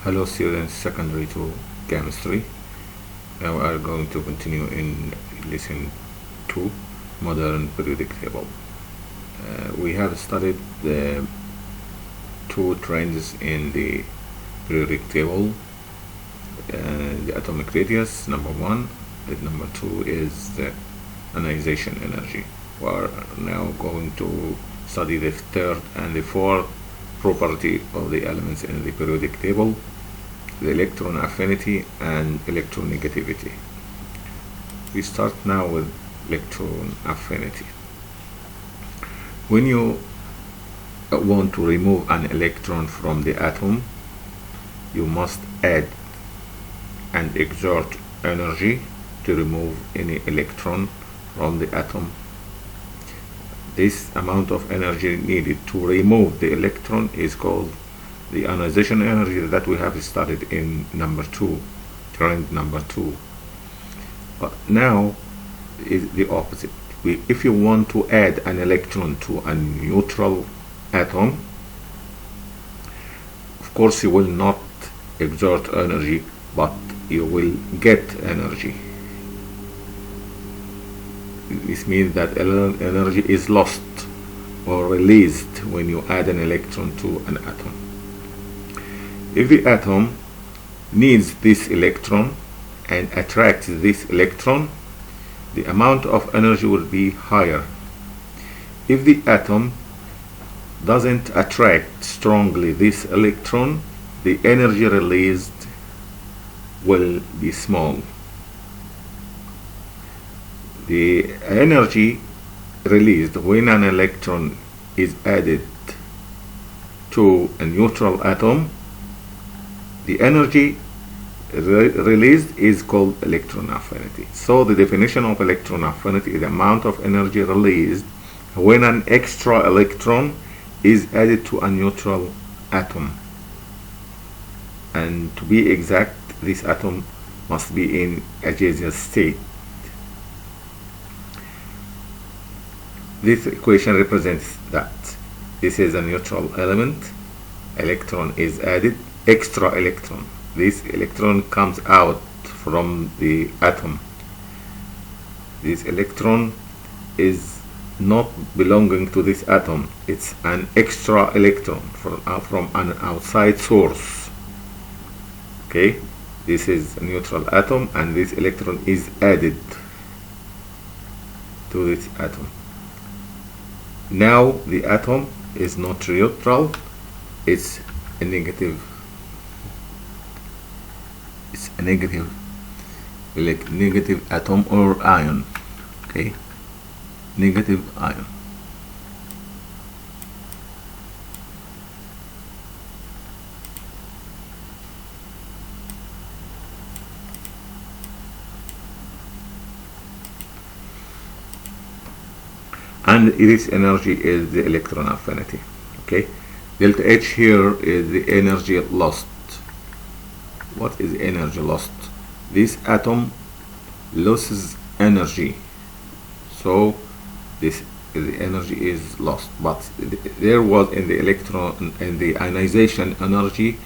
Hello students, secondary to chemistry. Now we are going to continue in lesson 2, modern periodic table. We have studied the two trends in the periodic table. The atomic radius, number 1, and number 2 is the ionization energy. We are now going to study the third and the fourth property of the elements in the periodic table, the electron affinity and electronegativity. We start now with electron affinity. When you want to remove an electron from the atom, you must add and exert energy to remove any electron from the atom. This amount of energy needed to remove the electron is called the ionization energy that we have studied in number 2, trend number 2. But now is the opposite. If you want to add an electron to a neutral atom, of course you will not exert energy, but you will get energy. This means that energy is lost or released when you add an electron to an atom. If the atom needs this electron and attracts this electron, the amount of energy will be higher. If the atom doesn't attract strongly this electron, the energy released will be small. The energy released when an electron is added to a neutral atom, the energy released is called electron affinity. So the definition of electron affinity is the amount of energy released when an extra electron is added to a neutral atom. And to be exact, this atom must be in a gaseous state. This equation represents that this is a neutral element, electron is added, extra electron. This electron comes out from the atom. This electron is not belonging to this atom. It's an extra electron from an outside source. Okay, this is a neutral atom and this electron is added to this atom. Now the atom is not neutral, it's a negative atom or ion. Okay, negative ion. And this energy is the electron affinity. Okay, delta H here is the energy lost. What is energy lost? This atom loses energy, so the energy is lost. But there was in the electron and the ionization energy,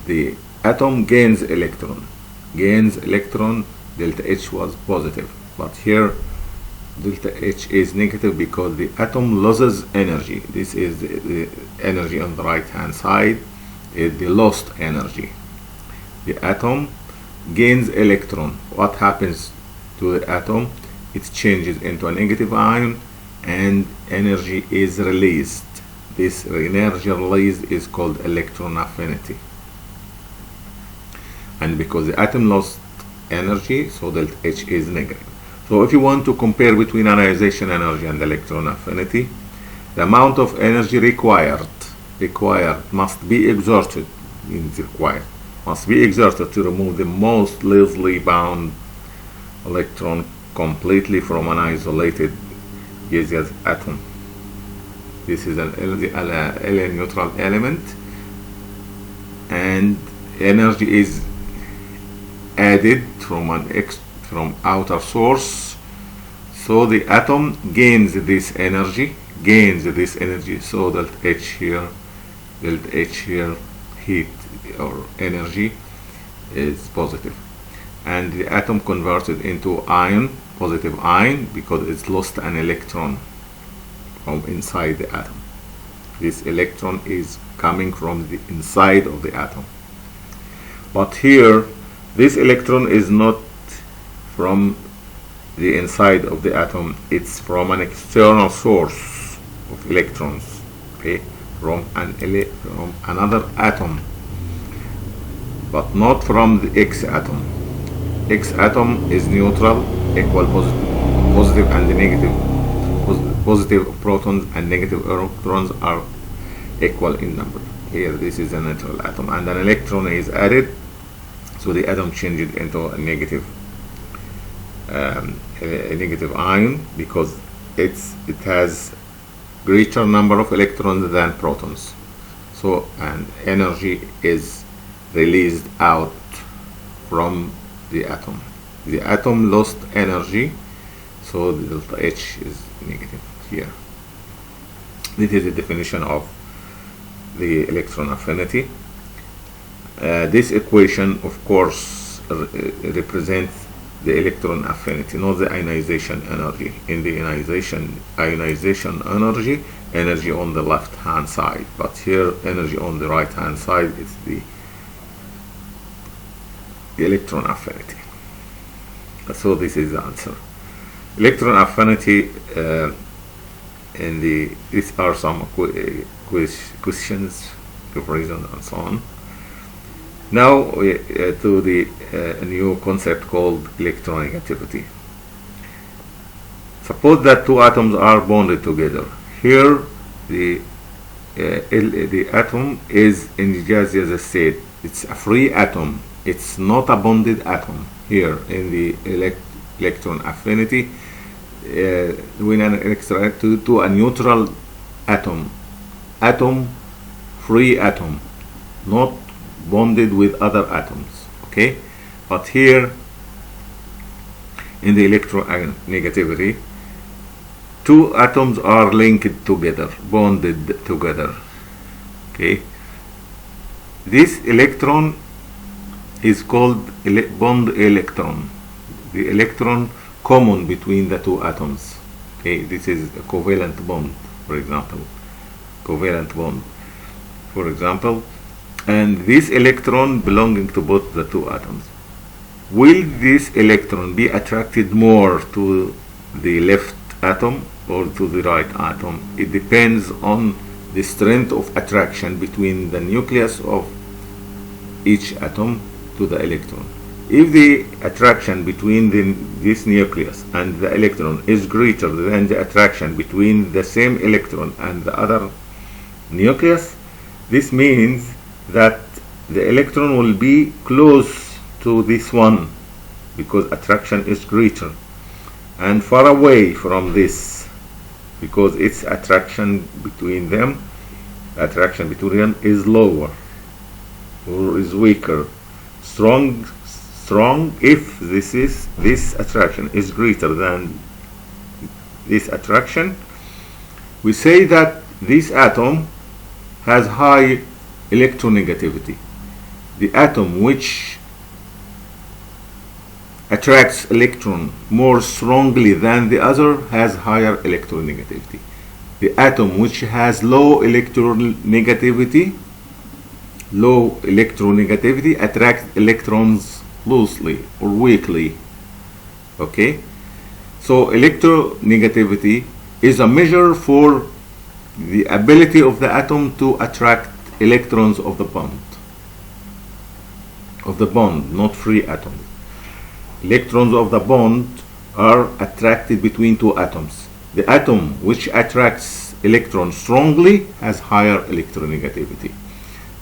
the atom gains electron. Delta H was positive, but here delta H is negative because the atom loses energy. This is the energy on the right hand side, is the lost energy. The atom gains electron. What happens to the atom? It changes into a negative ion and energy is released. This energy released is called electron affinity. And because the atom lost energy, so delta H is negative. So if you want to compare between ionization energy and electron affinity, the amount of energy required must be exerted, must be exerted to remove the most loosely bound electron completely from an isolated gaseous atom. This is an neutral element and energy is added from outer source, so the atom gains this energy, so delta H here heat or energy is positive, and the atom converted into ion, positive ion, because it's lost an electron from inside the atom. This electron is coming from the inside of the atom, but here this electron is not from the inside of the atom, it's from an external source of electrons, okay, from another atom, but not from the X atom. X atom is neutral, equal positive and negative. Positive protons and negative electrons are equal in number. Here this is a neutral atom, and an electron is added, so the atom changes into a negative ion, because it has greater number of electrons than protons. So and energy is released out from the atom. The atom lost energy, so the delta H is negative here. This is the definition of the electron affinity. This equation, of course, represents the electron affinity, not the ionization energy. In the ionization energy on the left hand side, but here energy on the right hand side is the electron affinity. So this is the answer. Electron affinity, these are some questions, comparison, and so on. Now to the new concept called electronegativity. Suppose that two atoms are bonded together. Here the atom is in gaseous state. It's a free atom. It's not a bonded atom. Here in the electron affinity, when an electron to a neutral atom, free atom, not bonded with other atoms, okay? But here in the electronegativity, two atoms are linked together, bonded together, okay? This electron is called bond electron, the electron common between the two atoms, okay? This is a covalent bond, for example, and this electron belonging to both the two atoms. Will this electron be attracted more to the left atom or to the right atom? It depends on the strength of attraction between the nucleus of each atom to the electron. If the attraction between this nucleus and the electron is greater than the attraction between the same electron and the other nucleus, this means that the electron will be close to this one because attraction is greater, and far away from this because its attraction between them is lower or is weaker. Strong if this attraction is greater than this attraction, we say that this atom has high electronegativity. The atom which attracts electron more strongly than the other has higher electronegativity. The atom which has low electronegativity attracts electrons loosely or weakly, okay? So electronegativity is a measure for the ability of the atom to attract electrons of the bond, not free atoms. Electrons of the bond are attracted between two atoms. The atom which attracts electrons strongly has higher electronegativity,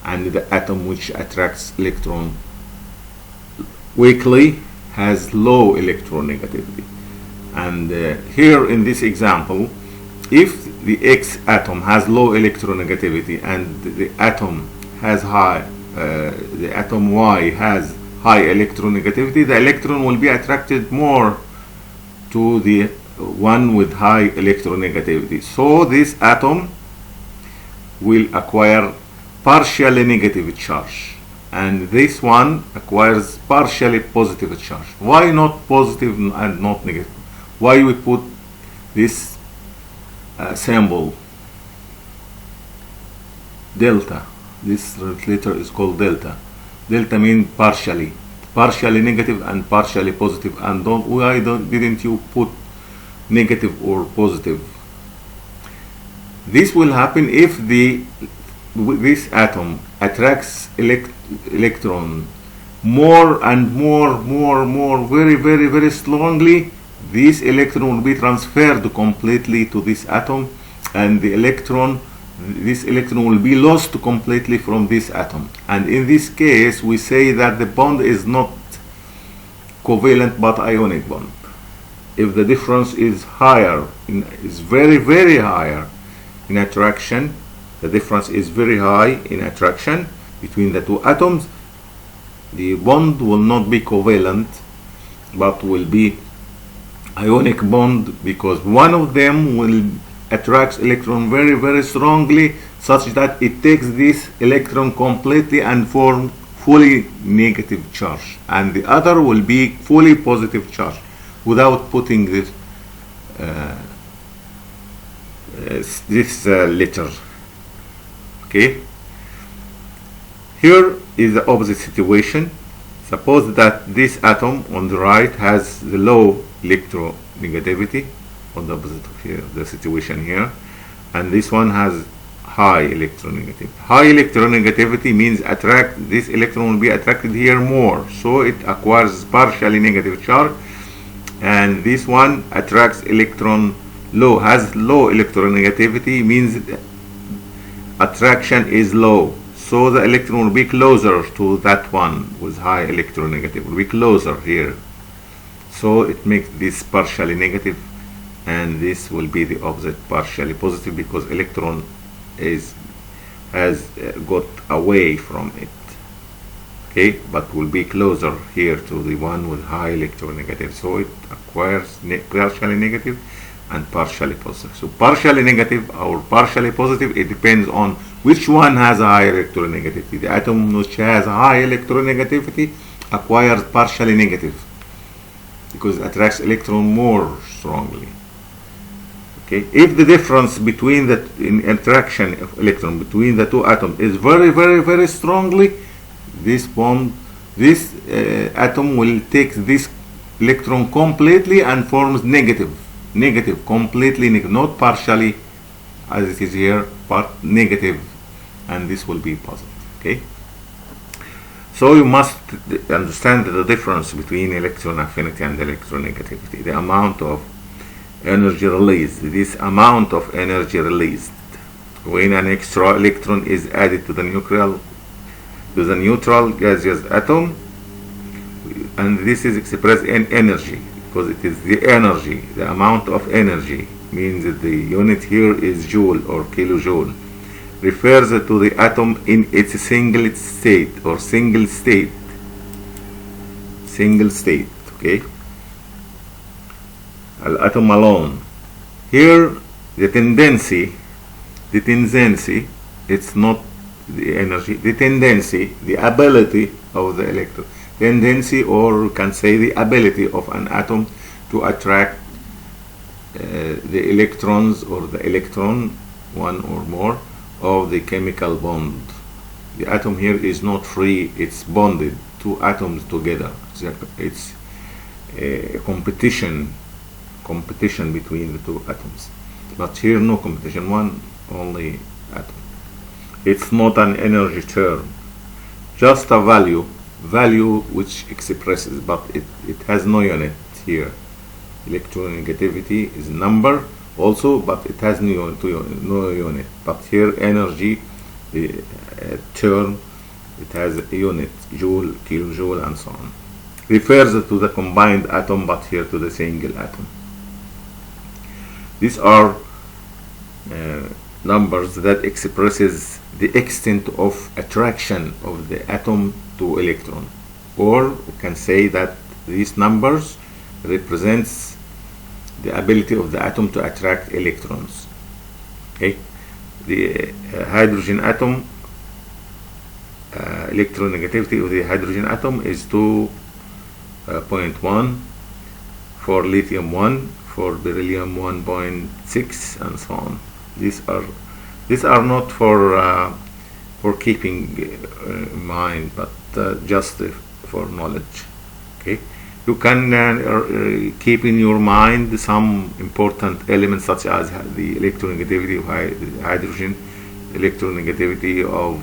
and the atom which attracts electron weakly has low electronegativity. And here in this example, if the X atom has low electronegativity and the atom has the atom Y has high electronegativity, the electron will be attracted more to the one with high electronegativity. So this atom will acquire partially negative charge, and this one acquires partially positive charge. Why not positive and not negative? Why we put this symbol delta? This letter is called delta. Delta means partially negative and partially positive. And didn't you put negative or positive? This will happen if this atom attracts electron more and more very strongly. This electron will be transferred completely to this atom, and this electron will be lost completely from this atom. And in this case, we say that the bond is not covalent but ionic bond. If the difference is higher, is very higher in attraction, the difference is very high in attraction between the two atoms, the bond will not be covalent but will be ionic bond, because one of them will attract electron very strongly, such that it takes this electron completely and form fully negative charge, and the other will be fully positive charge without putting this letter. Okay, here is the opposite situation. Suppose that this atom on the right has the low electronegativity, on the opposite of here, the situation here, and this one has high electronegativity. High electronegativity means this electron will be attracted here more, so it acquires partially negative charge, and this one attracts electron has low electronegativity, means attraction is low, so the electron will be closer to that one with high electronegativity, will be closer here, so it makes this partially negative, and this will be the opposite, partially positive, because electron has got away from it. Okay, but will be closer here to the one with high electronegativity, so it acquires partially negative and partially positive. So partially negative or partially positive, it depends on which one has a high electronegativity. The atom which has high electronegativity acquires partially negative because it attracts electron more strongly. Okay, if the difference between the interaction of electron between the two atoms is very strongly, this atom will take this electron completely and forms negative, completely negative, not partially as it is here, but negative, and this will be positive. Okay, so you must understand the difference between electron affinity and electronegativity, the amount of energy released. This amount of energy released when an extra electron is added to the neutral gaseous atom, and this is expressed in energy, because it is the energy, the amount of energy, means that the unit here is joule or kilojoule, refers to the atom in its single state. Okay, atom alone. Here the tendency, it's not the energy, the tendency, the ability of the electron, tendency, or you can say the ability of an atom to attract the electrons or the electron, one or more, of the chemical bond. The atom here is not free, it's bonded, two atoms together. It's a competition between the two atoms, but here no competition, one only atom. It's not an energy term, just a value which expresses, but it has no unit here. Electronegativity is number also, but it has no unit. But here energy, the term, it has a unit, joule, kilojoule, and so on. Refers to the combined atom, but here to the single atom. These are numbers that expresses the extent of attraction of the atom to electron, or we can say that these numbers represents the ability of the atom to attract electrons. Okay, the hydrogen atom electronegativity of the hydrogen atom is 2.1, for lithium 1, for beryllium 1.6, and so on. These are not for keeping in mind, but just for knowledge. Okay, you can keep in your mind some important elements such as the electronegativity of hydrogen, electronegativity of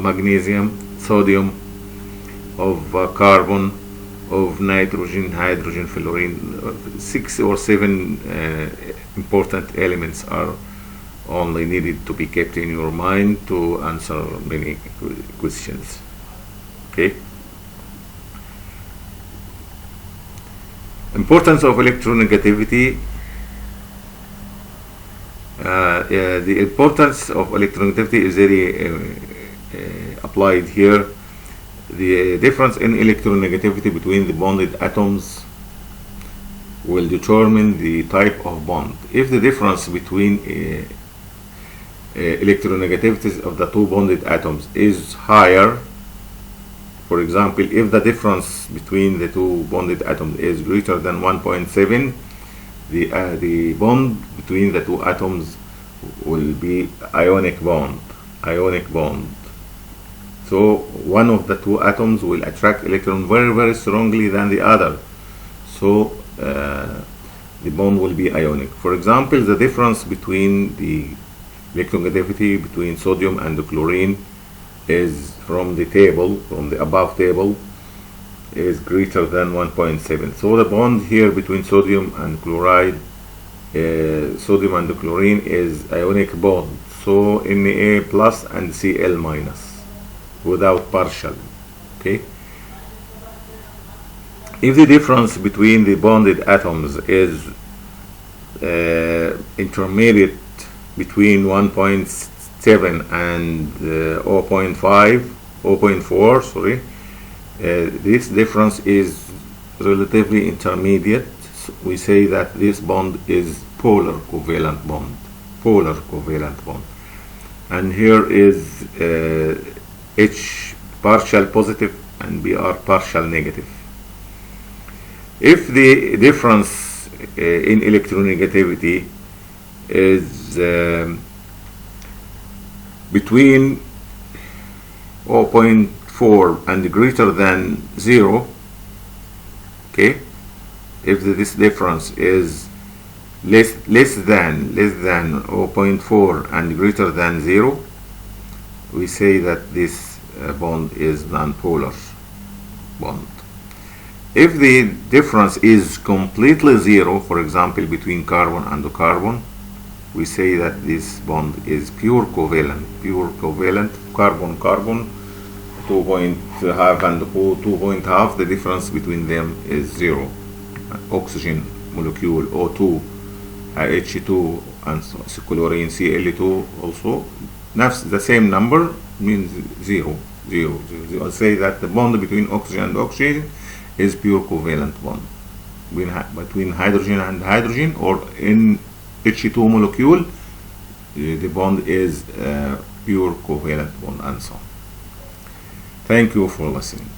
magnesium, sodium, of carbon, of nitrogen, hydrogen, fluorine. 6 or 7 important elements are only needed to be kept in your mind to answer many questions. Okay. Importance of electronegativity. The importance of electronegativity is very applied here. The difference in electronegativity between the bonded atoms will determine the type of bond. If the difference between electronegativities of the two bonded atoms is higher, for example, if the difference between the two bonded atoms is greater than 1.7, the bond between the two atoms will be ionic bond. So one of the two atoms will attract electron very, very strongly than the other. So the bond will be ionic. For example, the difference between the electronegativity between sodium and the chlorine is from the above table, is greater than 1.7. So the bond here between sodium and chloride, sodium and the chlorine, is ionic bond. So Na plus and Cl minus, without partial. Okay. If the difference between the bonded atoms is intermediate between 1.7 and 0.4, sorry, this difference is relatively intermediate. So we say that this bond is polar covalent bond. And here is H partial positive and Br partial negative. If the difference in electronegativity is between 0.4 and greater than 0, okay, if this difference is less than 0.4 and greater than 0, we say that this bond is non-polar bond. If the difference is completely 0, for example between carbon and carbon, we say that this bond is pure covalent. Carbon 2.5 and 2.5, the difference between them is 0. Oxygen molecule O2, H2, and chlorine Cl2 also, the same number, means 0. I'll say that the bond between oxygen and oxygen is pure covalent bond. Between hydrogen and hydrogen, or in H2 molecule, the bond is pure covalent bond, and so on. Thank you for listening.